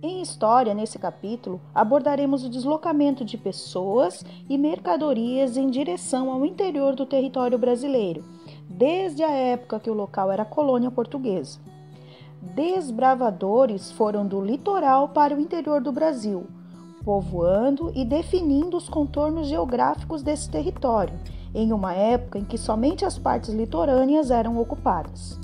Em História, nesse capítulo, abordaremos o deslocamento de pessoas e mercadorias em direção ao interior do território brasileiro, desde a época que o local era colônia portuguesa. Desbravadores foram do litoral para o interior do Brasil, povoando e definindo os contornos geográficos desse território, em uma época em que somente as partes litorâneas eram ocupadas.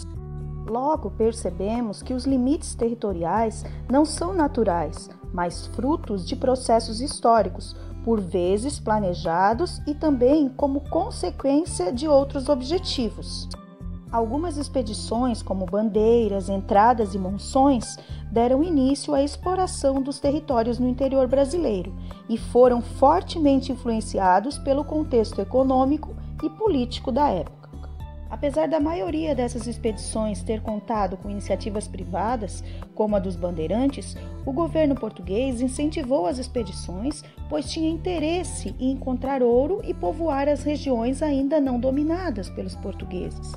Logo percebemos que os limites territoriais não são naturais, mas frutos de processos históricos, por vezes planejados e também como consequência de outros objetivos. Algumas expedições, como bandeiras, entradas e monções, deram início à exploração dos territórios no interior brasileiro e foram fortemente influenciados pelo contexto econômico e político da época. Apesar da maioria dessas expedições ter contado com iniciativas privadas, como a dos bandeirantes, o governo português incentivou as expedições, pois tinha interesse em encontrar ouro e povoar as regiões ainda não dominadas pelos portugueses.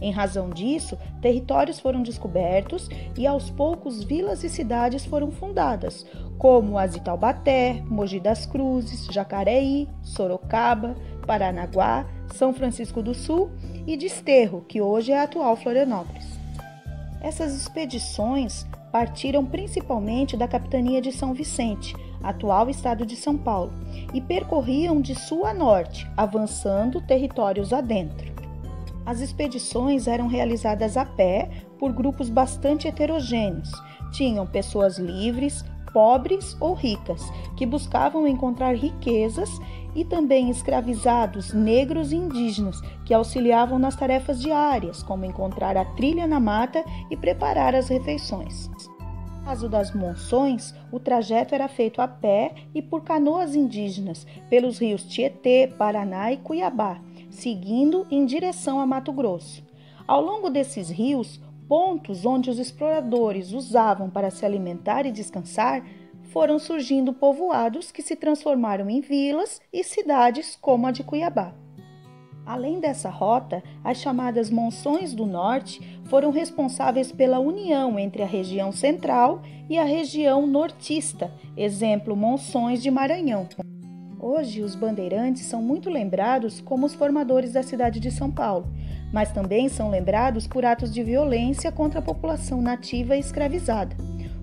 Em razão disso, territórios foram descobertos e aos poucos vilas e cidades foram fundadas, como as de Taubaté, Mogi das Cruzes, Jacareí, Sorocaba, Paranaguá, São Francisco do Sul e Desterro, que hoje é a atual Florianópolis. Essas expedições partiram principalmente da capitania de São Vicente, atual estado de São Paulo, e percorriam de sul a norte, avançando territórios adentro. As expedições eram realizadas a pé por grupos bastante heterogêneos. Tinham pessoas livres, pobres ou ricas, que buscavam encontrar riquezas, e também escravizados negros e indígenas, que auxiliavam nas tarefas diárias, como encontrar a trilha na mata e preparar as refeições. No caso das monções, o trajeto era feito a pé e por canoas indígenas, pelos rios Tietê, Paraná e Cuiabá, seguindo em direção a Mato Grosso. Ao longo desses rios, pontos onde os exploradores usavam para se alimentar e descansar, foram surgindo povoados que se transformaram em vilas e cidades como a de Cuiabá. Além dessa rota, as chamadas Monções do Norte foram responsáveis pela união entre a região central e a região nortista, exemplo Monções de Maranhão. Hoje, os bandeirantes são muito lembrados como os formadores da cidade de São Paulo, mas também são lembrados por atos de violência contra a população nativa e escravizada.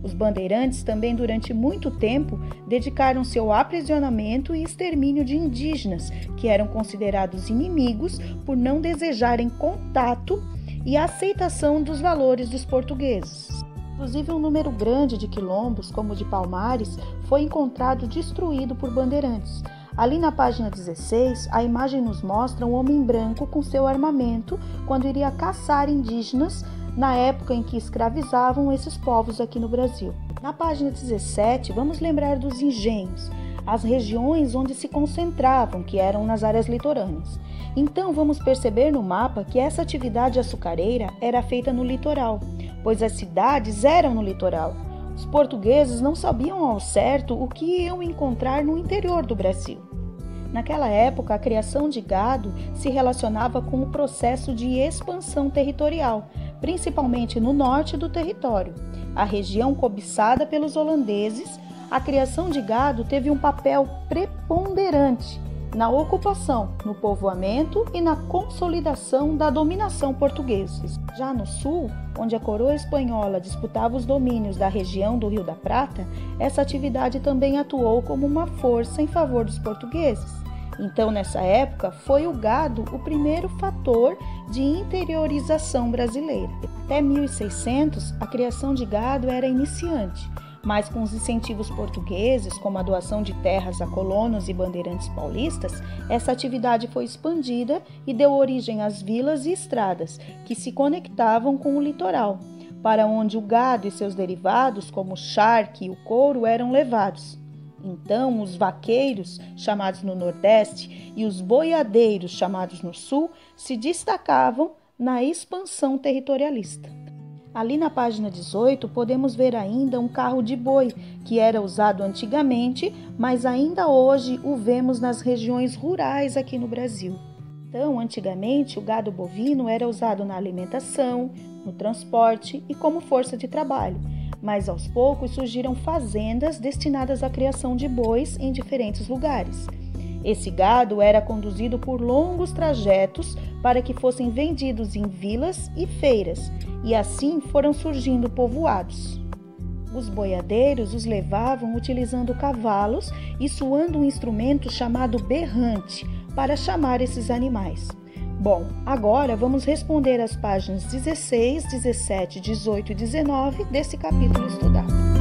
Os bandeirantes também, durante muito tempo, dedicaram-se ao aprisionamento e extermínio de indígenas, que eram considerados inimigos por não desejarem contato e aceitação dos valores dos portugueses. Inclusive, um número grande de quilombos, como o de Palmares, foi encontrado destruído por bandeirantes. Ali na página 16, a imagem nos mostra um homem branco com seu armamento quando iria caçar indígenas na época em que escravizavam esses povos aqui no Brasil. Na página 17, vamos lembrar dos engenhos, as regiões onde se concentravam, que eram nas áreas litorâneas. Então, vamos perceber no mapa que essa atividade açucareira era feita no litoral, pois as cidades eram no litoral. Os portugueses não sabiam ao certo o que iam encontrar no interior do Brasil. Naquela época, a criação de gado se relacionava com o processo de expansão territorial, principalmente no norte do território. A região cobiçada pelos holandeses, a criação de gado teve um papel preponderante na ocupação, no povoamento e na consolidação da dominação portuguesa. Já no sul, onde a coroa espanhola disputava os domínios da região do Rio da Prata, essa atividade também atuou como uma força em favor dos portugueses. Então, nessa época, foi o gado o primeiro fator de interiorização brasileira. Até 1600, a criação de gado era iniciante, mas com os incentivos portugueses, como a doação de terras a colonos e bandeirantes paulistas, essa atividade foi expandida e deu origem às vilas e estradas, que se conectavam com o litoral, para onde o gado e seus derivados, como o charque e o couro, eram levados. Então, os vaqueiros, chamados no Nordeste, e os boiadeiros, chamados no Sul, se destacavam na expansão territorialista. Ali na página 18, podemos ver ainda um carro de boi, que era usado antigamente, mas ainda hoje o vemos nas regiões rurais aqui no Brasil. Então, antigamente, o gado bovino era usado na alimentação, no transporte e como força de trabalho. mas aos poucos surgiram fazendas destinadas à criação de bois em diferentes lugares. Esse gado era conduzido por longos trajetos para que fossem vendidos em vilas e feiras, e assim foram surgindo povoados. Os boiadeiros os levavam utilizando cavalos e suando um instrumento chamado berrante para chamar esses animais. Bom, agora vamos responder as páginas 16, 17, 18 e 19 desse capítulo estudado.